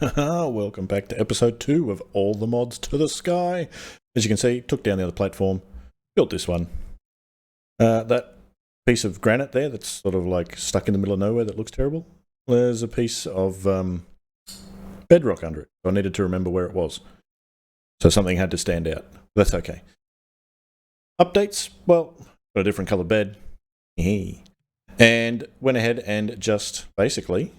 Welcome back to episode 2 of All the Mods to the Sky. As you can see, took down the other platform, built this one. That piece of granite there that's sort of like stuck in the middle of nowhere that looks terrible, there's a piece of bedrock under it. So I needed to remember where it was. So something had to stand out. That's okay. Updates, well, got a different colour bed. And went ahead and just basically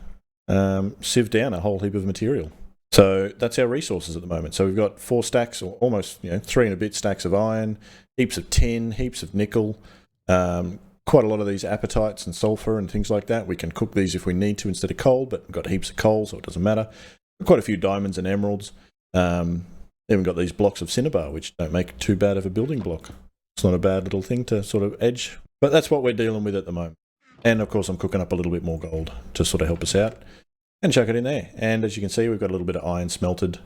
sieve down a whole heap of material. So that's our resources at the moment. So we've got 4 stacks, or almost 3 and a bit stacks of iron, heaps of tin, heaps of nickel, quite a lot of these apatites and sulfur and things like that. We can cook these if we need to instead of coal, but we've got heaps of coal, so it doesn't matter. Quite a few diamonds and emeralds. Even got these blocks of cinnabar, which don't make too bad of a building block. It's not a bad little thing to sort of edge, but that's what we're dealing with at the moment. And of course I'm cooking up a little bit more gold to sort of help us out and chuck it in there. And as you can see, we've got a little bit of iron smelted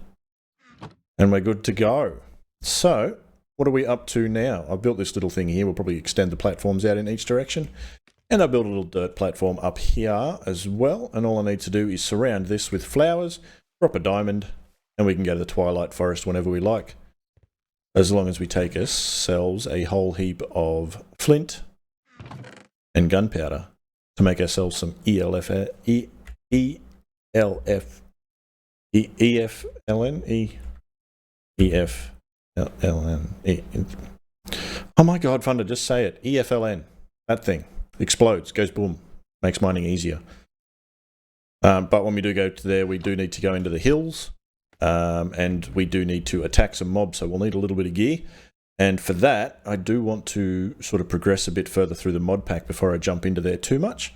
and we're good to go. So what are we up to now? I've built this little thing here. We'll probably extend the platforms out in each direction. And I've built a little dirt platform up here as well. And all I need to do is surround this with flowers, drop a diamond, and we can go to the Twilight Forest whenever we like. As long as we take ourselves a whole heap of flint and gunpowder to make ourselves some EFLN. Oh my god, Funder, just say it. EFLN. That thing explodes, goes boom, makes mining easier. But when we do go to there, we do need to go into the hills, and we do need to attack some mobs, so we'll need a little bit of gear. And for that, I do want to sort of progress a bit further through the mod pack before I jump into there too much.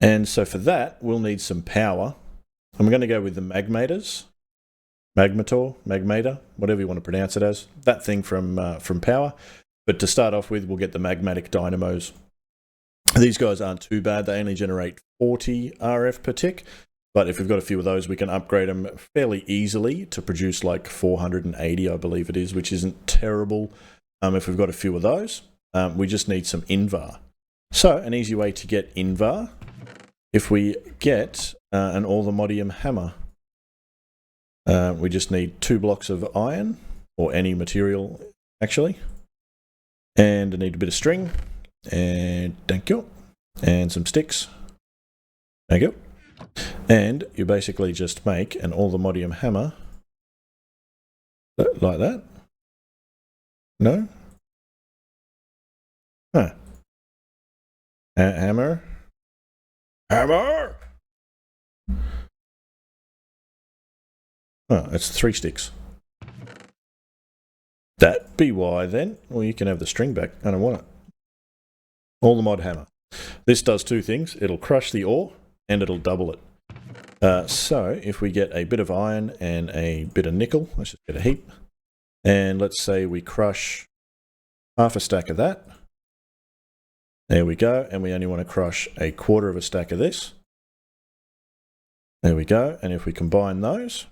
And so for that, we'll need some power. I'm going to go with the Magmators. Magmator, whatever you want to pronounce it as. That thing from power. But to start off with, we'll get the Magmatic Dynamos. These guys aren't too bad. They only generate 40 RF per tick. But if we've got a few of those, we can upgrade them fairly easily to produce like 480, I believe it is, which isn't terrible if we've got a few of those. We just need some Invar. So an easy way to get Invar, if we get an all-the-modium hammer, we just need 2 blocks of iron, or any material actually, and I need a bit of string, and thank you, and some sticks. Thank you. And you basically just make an all-the-modium hammer like that. No? Huh. Hammer. Hammer! Oh, it's 3 sticks. That be why then. Well, you can have the string back. I don't want it. All the mod hammer. This does 2 things. It'll crush the ore and it'll double it. So if we get a bit of iron and a bit of nickel, let's just get a heap. And let's say we crush half a stack of that. There we go. And we only want to crush a quarter of a stack of this. There we go. And if we combine those,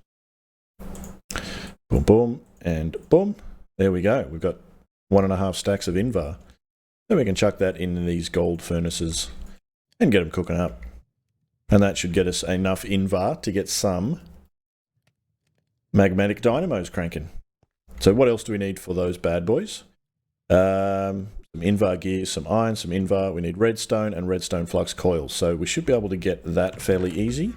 boom, boom, and boom, there we go. We've got 1.5 stacks of Invar. Then we can chuck that in these gold furnaces and get them cooking up. And that should get us enough Invar to get some Magmatic Dynamos cranking. So what else do we need for those bad boys? Some Invar gear, some iron, some Invar. We need redstone and redstone flux coils. So we should be able to get that fairly easy.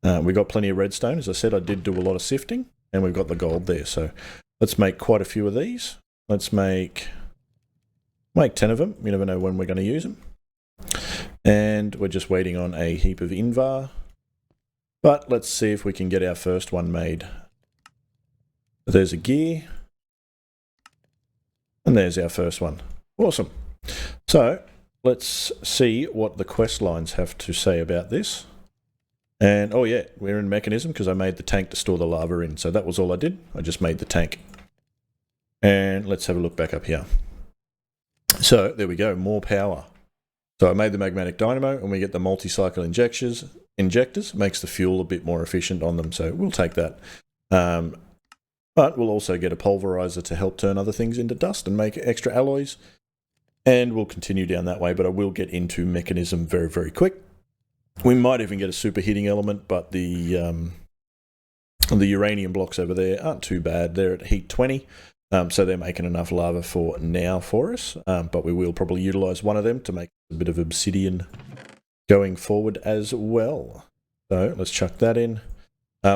We've got plenty of redstone. As I said, I did do a lot of sifting. And we've got the gold there. So let's make quite a few of these. Let's make 10 of them. You never know when we're going to use them. And we're just waiting on a heap of Invar. But let's see if we can get our first one made. There's a gear. And there's our first one. Awesome. So let's see what the quest lines have to say about this. And oh yeah, we're in mechanism because I made the tank to store the lava in. So that was all I did. I just made the tank. And let's have a look back up here. So there we go, more power. So I made the Magmatic Dynamo and we get the multi-cycle injectors. Makes the fuel a bit more efficient on them, so we'll take that. But we'll also get a pulverizer to help turn other things into dust and make extra alloys. And we'll continue down that way, but I will get into mechanism very, very quick. We might even get a super heating element, but the The uranium blocks over there aren't too bad. They're at heat 20, so they're making enough lava for now for us, but we will probably utilise one of them to make a bit of obsidian going forward as well. So let's chuck that in.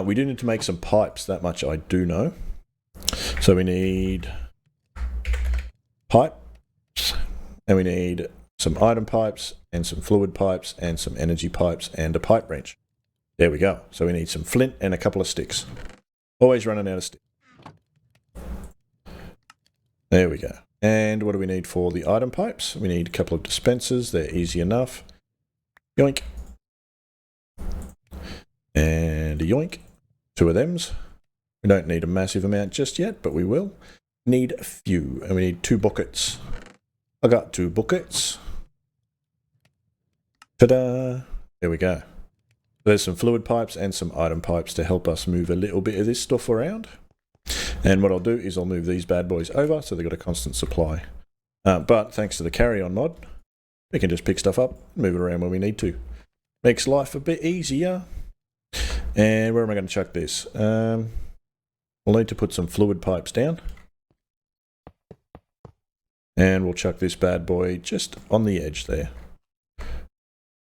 We do need to make some pipes, that much I do know. So we need pipes, and we need some item pipes, and some fluid pipes, and some energy pipes, and a pipe wrench. There we go. So we need some flint and a couple of sticks. Always running out of sticks. There we go. And what do we need for the item pipes? We need a couple of dispensers. They're easy enough. Yoink. And a yoink. 2 of thems. We don't need a massive amount just yet, but we will. Need a few. And we need 2 buckets. I got 2 buckets. Ta-da! There we go. There's some fluid pipes and some item pipes to help us move a little bit of this stuff around. And what I'll do is I'll move these bad boys over so they've got a constant supply. But thanks to the carry-on mod, we can just pick stuff up and move it around when we need to. Makes life a bit easier. And where am I going to chuck this? We'll need to put some fluid pipes down. And we'll chuck this bad boy just on the edge there.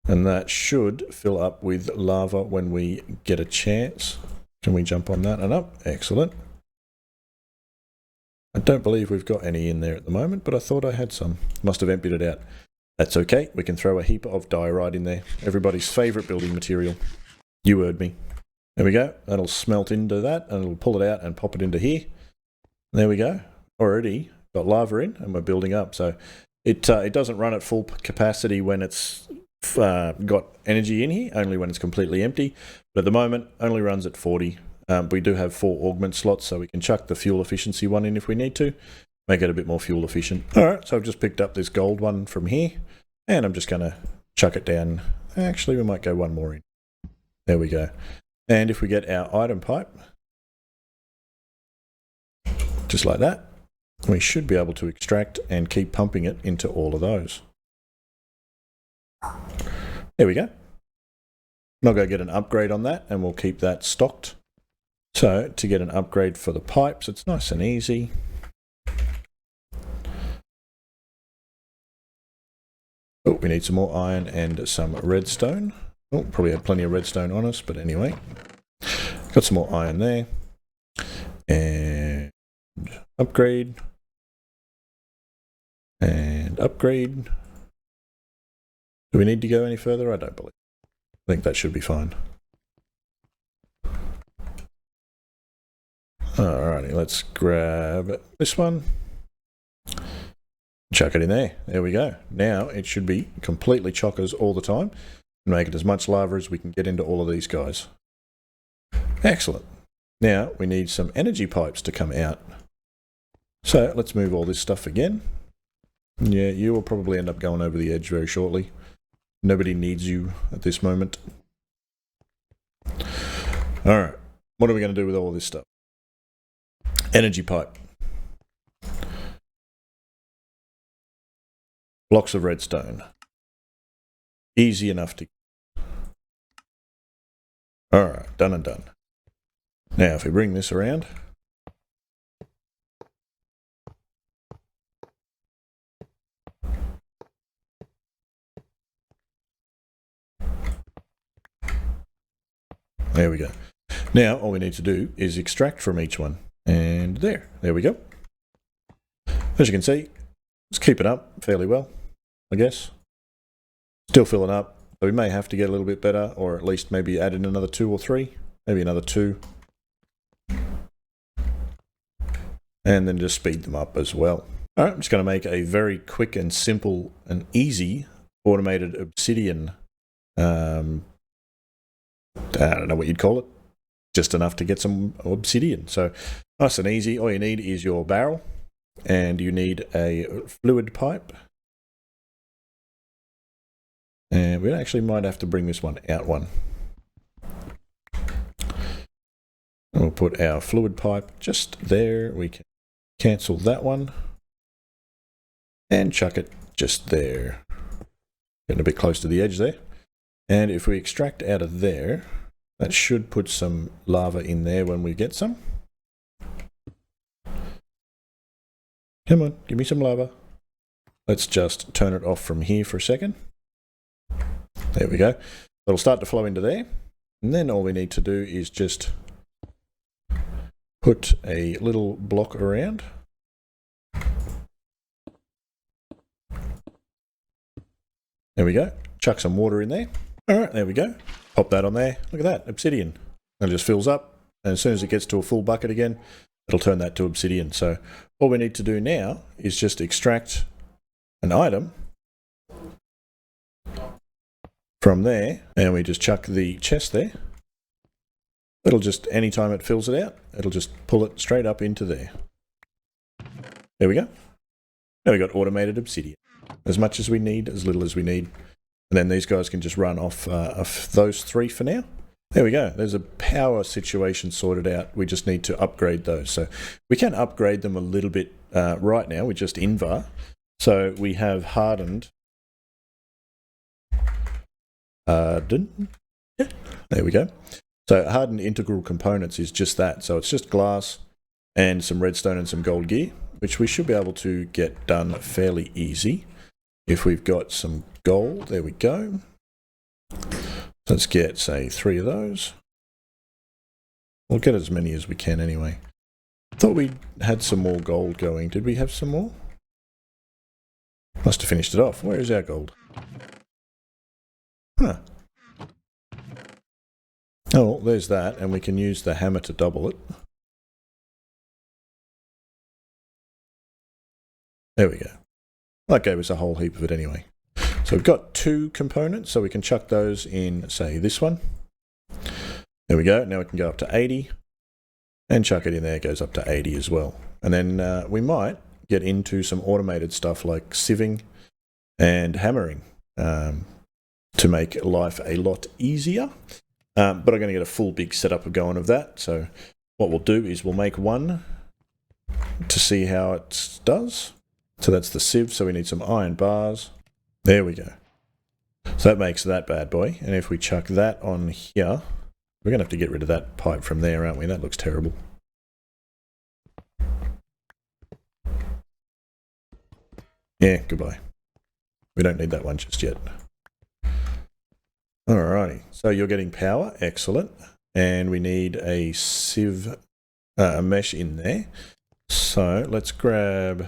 And that should fill up with lava when we get a chance. Can we jump on that and up? Excellent. I don't believe we've got any in there at the moment, but I thought I had some. Must have emptied it out. That's okay. We can throw a heap of diorite in there. Everybody's favourite building material. You heard me. There we go. That'll smelt into that, and it'll pull it out and pop it into here. There we go. Already got lava in, and we're building up. So it doesn't run at full capacity when it's got energy in here, only when it's completely empty. But at the moment, only runs at 40. We do have 4 augment slots, so we can chuck the fuel efficiency one in if we need to. Make it a bit more fuel efficient. Alright, so I've just picked up this gold one from here, and I'm just going to chuck it down. Actually, we might go one more in. There we go. And if we get our item pipe, just like that, we should be able to extract and keep pumping it into all of those. There we go. And I'll go get an upgrade on that, and we'll keep that stocked. So, to get an upgrade for the pipes, it's nice and easy. Oh, we need some more iron and some redstone. Oh, probably had plenty of redstone on us, but anyway. Got some more iron there. And upgrade. And upgrade. Do we need to go any further? I don't believe. I think that should be fine. Alrighty, let's grab this one. Chuck it in there. There we go. Now it should be completely chockers all the time. And make it as much lava as we can get into all of these guys. Excellent. Now we need some energy pipes to come out. So let's move all this stuff again. Yeah, you will probably end up going over the edge very shortly. Nobody needs you at this moment. Alright, what are we going to do with all this stuff? Energy pipe. Blocks of redstone. Easy enough to... Alright, done and done. Now if we bring this around... There we go. Now all we need to do is extract from each one. And there we go. As you can see, let's keep it up fairly well, I guess. Still filling up. So we may have to get a little bit better, or at least maybe add in another 2 or 3. Maybe another 2. And then just speed them up as well. Alright, I'm just going to make a very quick and simple and easy automated obsidian. I don't know what you'd call it. Just enough to get some obsidian. So nice and easy. All you need is your barrel, and you need a fluid pipe. And we actually might have to bring this one out one. And we'll put our fluid pipe just there. We can cancel that one and chuck it just there. Getting a bit close to the edge there. And if we extract out of there, That should put some lava in there when we get some. Come on, give me some lava. Let's just turn it off from here for a second. There we go. It'll start to flow into there. And then all we need to do is just put a little block around. There we go. Chuck some water in there. All right, there we go. Pop that on there. Look at that, obsidian. And it just fills up. And as soon as it gets to a full bucket again, it'll turn that to obsidian. So all we need to do now is just extract an item from there, and we just chuck the chest there. It'll just, anytime it fills it out, it'll just pull it straight up into there. There we go. Now we got automated obsidian. As much as we need, as little as we need. And then these guys can just run off of those 3 for now. There we go. There's a power situation sorted out. We just need to upgrade those. So we can upgrade them a little bit right now with just Invar. So we have hardened. Yeah, there we go. So hardened integral components is just that. So it's just glass and some redstone and some gold gear, which we should be able to get done fairly easy if we've got some gold. There we go. Let's get, say, 3 of those. We'll get as many as we can anyway. Thought we had some more gold going. Did we have some more? Must have finished it off. Where is our gold? Huh. Oh, well, there's that, and we can use the hammer to double it. There we go. That gave us a whole heap of it anyway. So we've got 2 components, so we can chuck those in, say, this one. There we go. Now we can go up to 80, and chuck it in there. It goes up to 80 as well. And then we might get into some automated stuff like sieving and hammering to make life a lot easier. But I'm going to get a full big setup of going of that. So what we'll do is we'll make one to see how it does. So that's the sieve. So we need some iron bars. There we go. So that makes that bad boy. And if we chuck that on here, we're going to have to get rid of that pipe from there, aren't we? That looks terrible. Yeah, goodbye. We don't need that one just yet. Alrighty, so you're getting power, excellent. And we need a sieve, a mesh in there. So let's grab,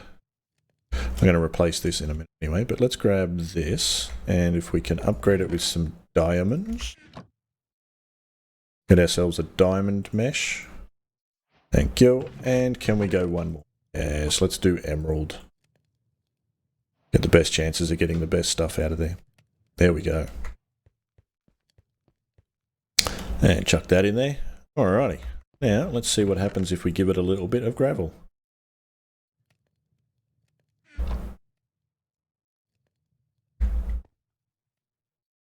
I'm going to replace this in a minute anyway, but let's grab this. And if we can upgrade it with some diamonds, get ourselves a diamond mesh. Thank you. And can we go one more? Yes, let's do emerald. Get the best chances of getting the best stuff out of there. There we go. And chuck that in there. Alrighty. Now, let's see what happens if we give it a little bit of gravel.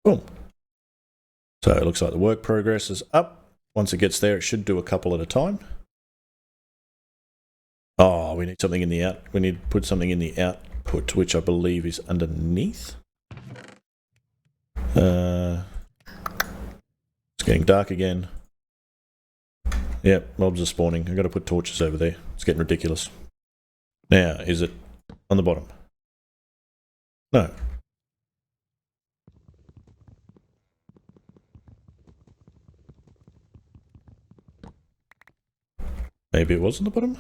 Boom. So it looks like the work progress is up. Once it gets there, it should do a couple at a time. Oh, we need something in the out. We need to put something in the output, which I believe is underneath. It's getting dark again. Yep, mobs are spawning. I've got to put torches over there. It's getting ridiculous. Now, is it on the bottom? No. Maybe it was on the bottom?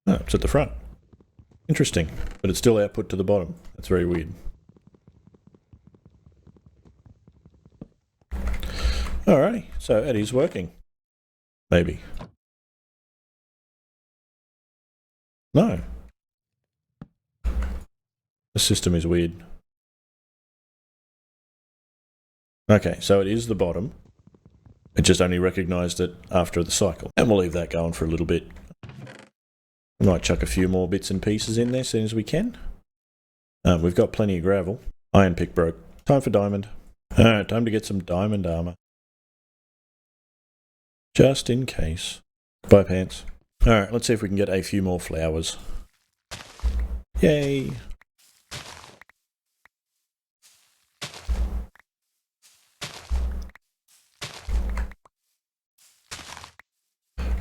Oh, it's at the front. Interesting, but it's still output to the bottom. That's very weird. Alrighty, so it is working. Maybe. No. The system is weird. Okay, so it is the bottom. It just only recognised it after the cycle. And we'll leave that going for a little bit. We might chuck a few more bits and pieces in there as soon as we can. We've got plenty of gravel. Iron pick broke. Time for diamond. Alright, time to get some diamond armor. Just in case. Bye, pants. Alright, let's see if we can get a few more flowers. Yay!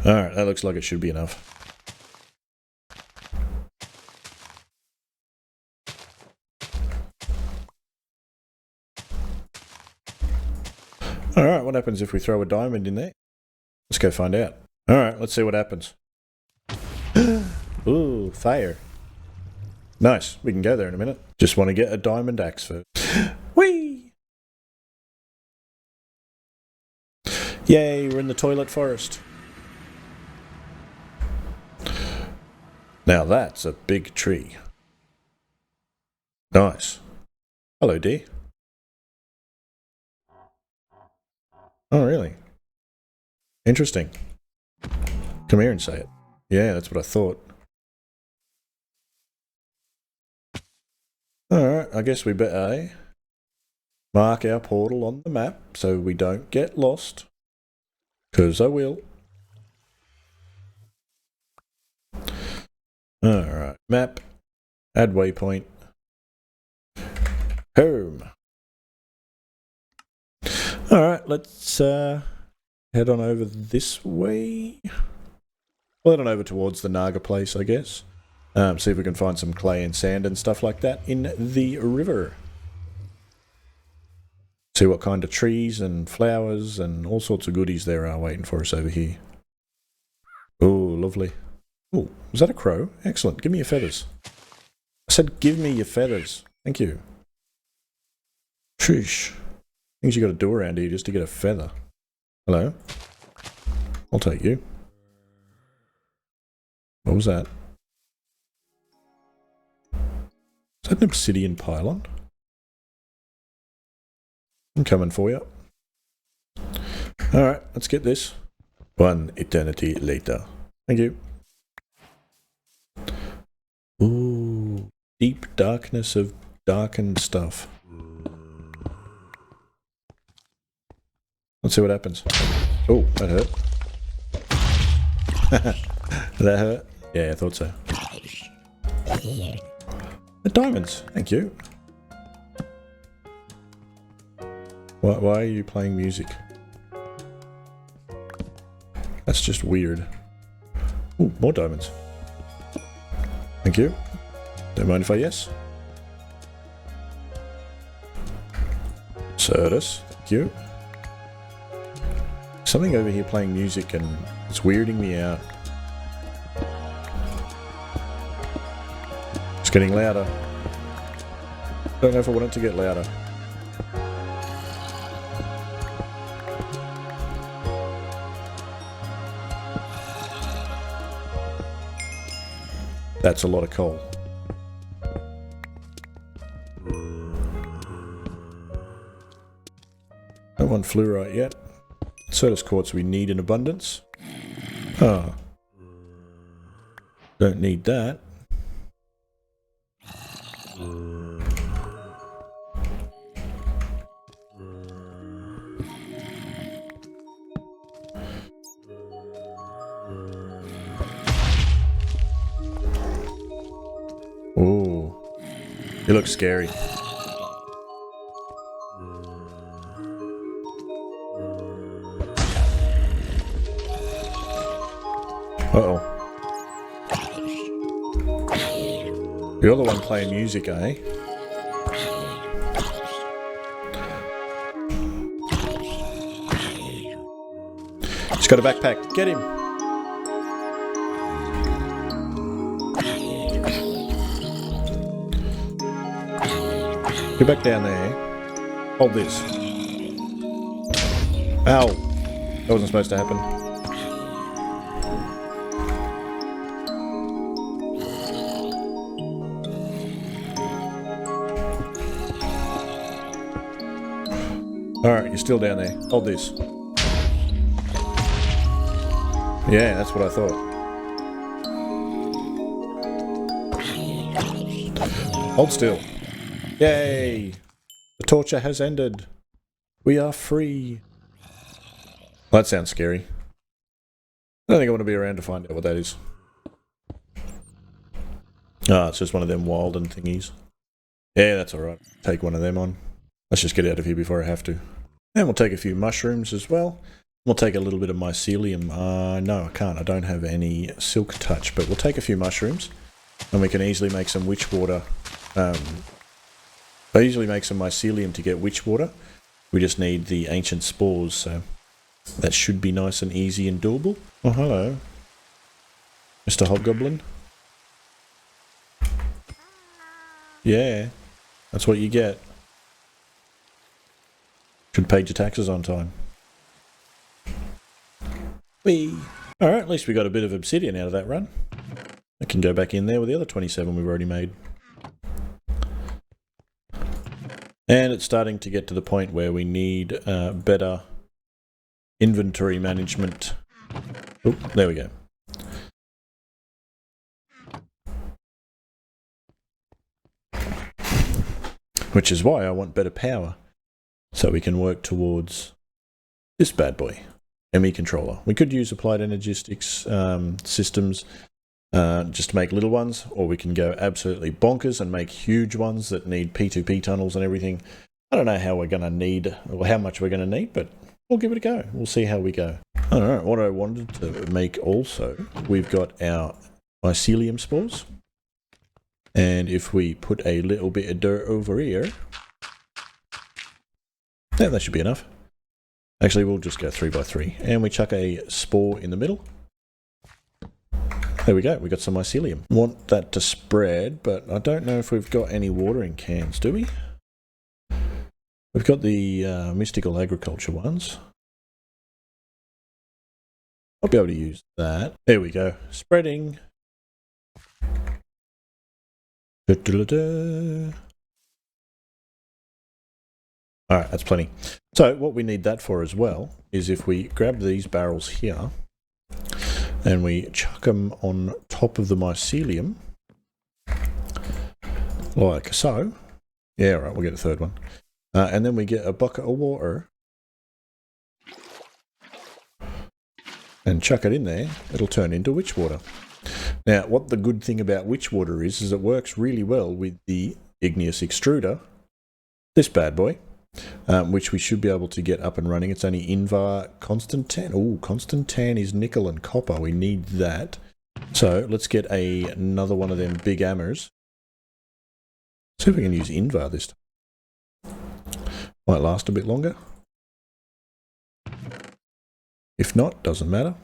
Alright, that looks like it should be enough. Alright, what happens if we throw a diamond in there? Let's go find out. Alright, let's see what happens. Ooh, fire. Nice, we can go there in a minute. Just want to get a diamond axe first. Whee! Yay, we're in the toilet forest. Now that's a big tree. Nice. Hello, dear. Oh, really? Interesting. Come here and say it. Yeah, that's what I thought. Alright, I guess we better mark our portal on the map so we don't get lost. 'Cause I will. Alright, map. Add waypoint. Home. Alright, let's head on over this way. We'll head on over towards the Naga place, I guess. See if we can find some clay and sand and stuff like that in the river. See what kind of trees and flowers and all sorts of goodies there are waiting for us over here. Oh, lovely. Oh, was that a crow? Excellent. Give me your feathers. I said give me your feathers. Thank you. Sheesh. Things you got to do around here just to get a feather. Hello? I'll take you. What was that? Is that an obsidian pylon? I'm coming for you. Alright, let's get this. One eternity later. Thank you. Ooh, deep darkness of darkened stuff. Let's see what happens. Oh, that hurt. That hurt? Yeah, I thought so. The diamonds, thank you. Why are you playing music? That's just weird. Ooh, more diamonds. Thank you. Don't mind if I yes. Certus, thank you. Something over here playing music and it's weirding me out. It's getting louder. Don't know if I want it to get louder. That's a lot of coal. Don't want fluorite yet. Certus quartz we need in abundance. Oh. Don't need that. Ooh. It looks scary. Uh-oh. You're the one playing music, eh? He's got a backpack. Get him! Get back down there. Hold this. Ow! That wasn't supposed to happen. Alright, you're still down there. Hold this. Yeah, that's what I thought. Hold still. Yay! The torture has ended. We are free. Well, that sounds scary. I don't think I want to be around to find out what that is. Ah, it's just one of them wild and thingies. Yeah, that's alright. Take one of them on. Let's just get out of here before I have to. And we'll take a few mushrooms as well. We'll take a little bit of mycelium. No, I can't. I don't have any silk touch, but we'll take a few mushrooms and we can easily make some witch water. I usually make some mycelium to get witch water. We just need the ancient spores, so that should be nice and easy and doable. Oh, hello, Mr. Hobgoblin. Yeah, that's what you get. Should have paid your taxes on time. Whee! Alright, at least we got a bit of obsidian out of that run. I can go back in there with the other 27 we've already made. And it's starting to get to the point where we need better inventory management. Oh, there we go. Which is why I want better power, so we can work towards this bad boy, ME controller. We could use applied energistics systems just to make little ones, or we can go absolutely bonkers and make huge ones that need P2P tunnels and everything. I don't know how we're going to need, or how much we're going to need, but we'll give it a go. We'll see how we go. Alright, what I wanted to make also, we've got our mycelium spores. And if we put a little bit of dirt over here, yeah, that should be enough. Actually, we'll just go 3 by 3, and we chuck a spore in the middle. There we go, we got some mycelium. Want that to spread, but I don't know if we've got any watering cans, do we? We've got the mystical agriculture ones. I'll be able to use that. There we go, spreading. Da, da, da, da. Alright, that's plenty. So what we need that for as well is if we grab these barrels here and we chuck them on top of the mycelium, like so. Yeah, right, we'll get a third one. And then we get a bucket of water and chuck it in there, it'll turn into witch water. Now, what the good thing about witch water is it works really well with the igneous extruder, this bad boy, which we should be able to get up and running. It's only Invar constant tan. Oh, constant tan is nickel and copper. We need that. So let's get another one of them big hammers. See if we can use Invar this time. Might last a bit longer. If not, doesn't matter.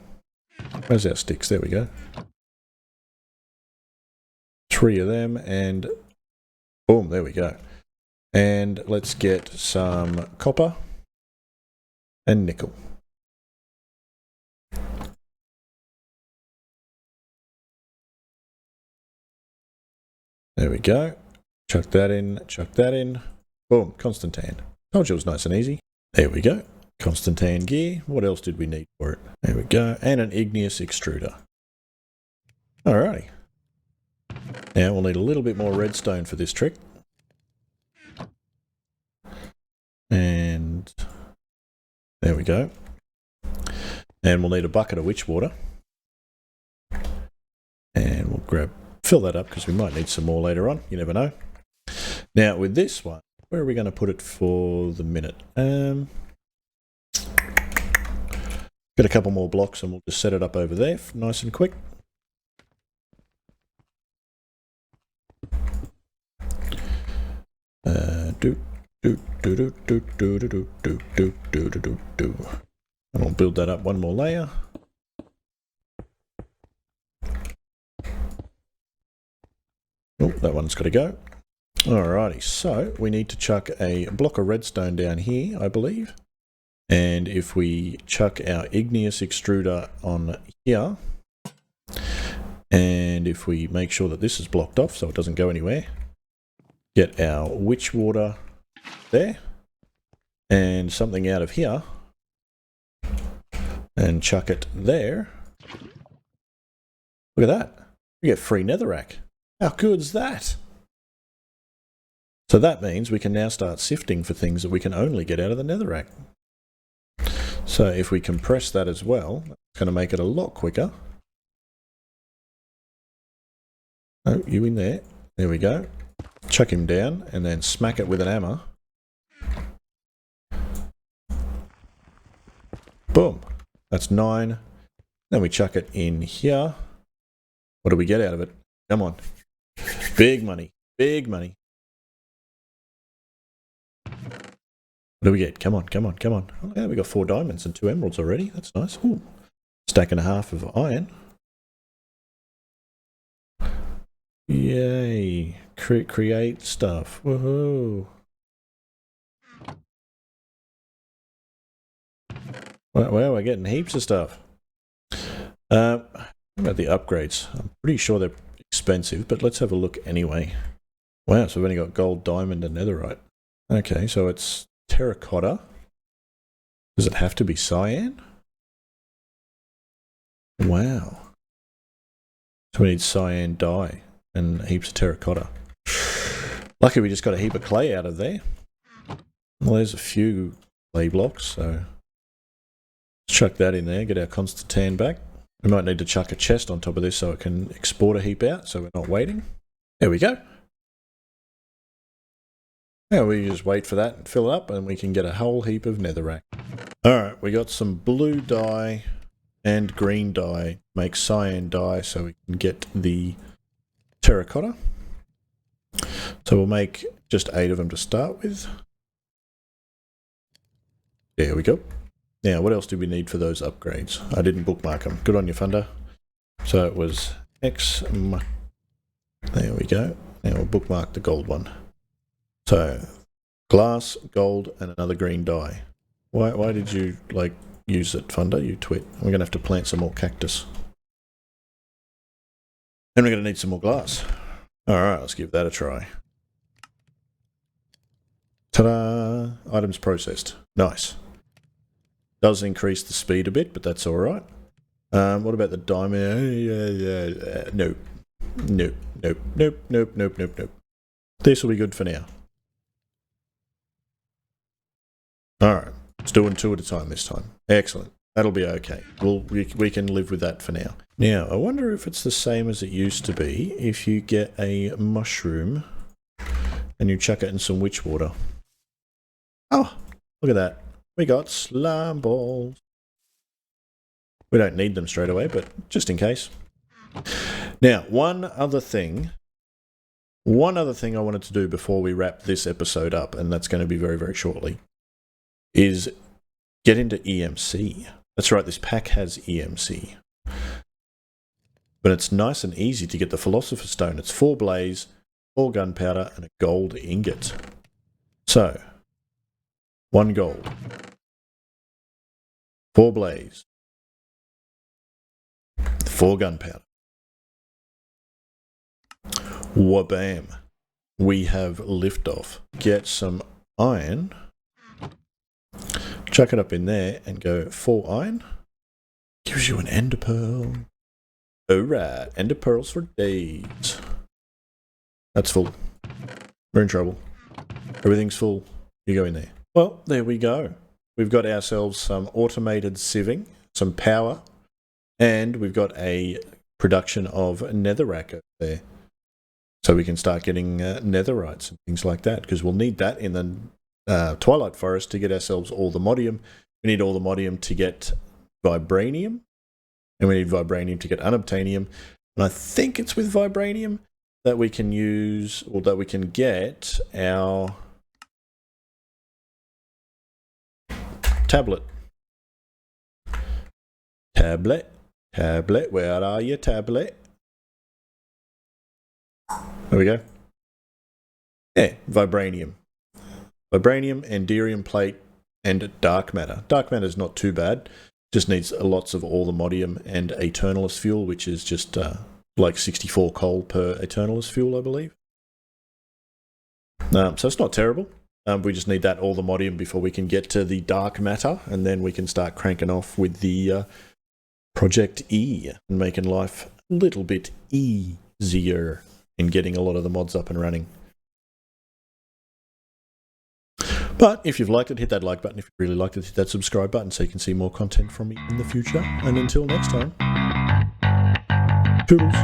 Where's our sticks? There we go. 3 of them, and boom, there we go. And let's get some copper and nickel. There we go. Chuck that in, chuck that in. Boom, constant tan. Told you it was nice and easy. There we go. Constant tan gear. What else did we need for it? There we go. And an igneous extruder. Alrighty. Now we'll need a little bit more redstone for this trick. And there we go. And we'll need a bucket of witch water. And we'll fill that up because we might need some more later on. You never know. Now with this one, where are we going to put it for the minute? Got a couple more blocks and we'll just set it up over there, nice and quick. And we'll build that up one more layer. Oh, that one's got to go. Alrighty, so we need to chuck a block of redstone down here, I believe. And if we chuck our igneous extruder on here, and if we make sure that this is blocked off so it doesn't go anywhere, get our witch water there, and something out of here, and chuck it there. Look at that. We get free netherrack. How good's that? So that means we can now start sifting for things that we can only get out of the netherrack. So if we compress that as well, it's going to make it a lot quicker. Oh, you in there. There we go. Chuck him down and then smack it with an hammer. Boom. That's 9. Then we chuck it in here. What do we get out of it? Come on. Big money. Big money. What do we get? Come on, come on, come on. Oh, yeah, we got 4 diamonds and 2 emeralds already. That's nice. Ooh. Stack and a half of iron. Yay. Create stuff. Woohoo. Wow, we're getting heaps of stuff. What about the upgrades? I'm pretty sure they're expensive, but let's have a look anyway. Wow, so we've only got gold, diamond, and netherite. Okay, so it's terracotta. Does it have to be cyan? Wow. So we need cyan dye and heaps of terracotta. Lucky we just got a heap of clay out of there. Well, there's a few clay blocks, so let's chuck that in there, get our constant tan back. We might need to chuck a chest on top of this so it can export a heap out, so we're not waiting. There we go. Now we just wait for that and fill it up, and we can get a whole heap of netherrack. Alright, we got some blue dye and green dye. Make cyan dye so we can get the terracotta. So we'll make just 8 of them to start with. There we go. Now, what else do we need for those upgrades? I didn't bookmark them. Good on you, Funder. So it was X. There we go. Now we'll bookmark the gold one. So, glass, gold, and another green dye. Why did you, use it, Funder? You twit. We're going to have to plant some more cactus. And we're going to need some more glass. Alright, let's give that a try. Ta-da! Items processed. Nice. Does increase the speed a bit, but that's alright. What about the diamond? Nope. Nope. Nope. Nope. Nope. Nope. Nope. Nope. This will be good for now. Alright. Let's do 2 at a time this time. Excellent. That'll be okay. We can live with that for now. Now, I wonder if it's the same as it used to be if you get a mushroom and you chuck it in some witch water. Oh, look at that. We got slime balls. We don't need them straight away, but just in case. Now, one other thing I wanted to do before we wrap this episode up, and that's going to be very, very shortly, is get into EMC. That's right, this pack has EMC. But it's nice and easy to get the Philosopher's Stone. It's 4 blaze, 4 gunpowder, and a gold ingot. So, 1 gold, 4 blaze, 4 gunpowder. Wabam. We have liftoff. Get some iron, chuck it up in there, and go 4 iron. Gives you an ender pearl. Alright, ender pearls for days. That's full. We're in trouble. Everything's full. You go in there. Well, there we go. We've got ourselves some automated sieving, some power, and we've got a production of netherrack over there. So we can start getting netherites and things like that, because we'll need that in the Twilight Forest to get ourselves all the modium. We need all the modium to get vibranium, and we need vibranium to get unobtainium. And I think it's with vibranium that we can use, or that we can get our tablet. Tablet, where are you, tablet? There we go. Yeah, vibranium. Vibranium, enderium plate, and dark matter. Dark matter is not too bad. Just needs lots of all the modium and Eternalist fuel, which is just like 64 coal per Eternalist fuel, I believe. So it's not terrible. We just need that all the modium before we can get to the dark matter, and then we can start cranking off with the Project E and making life a little bit easier in getting a lot of the mods up and running. But if you've liked it, hit that like button. If you really liked it, hit that subscribe button so you can see more content from me in the future. And until next time, toodles.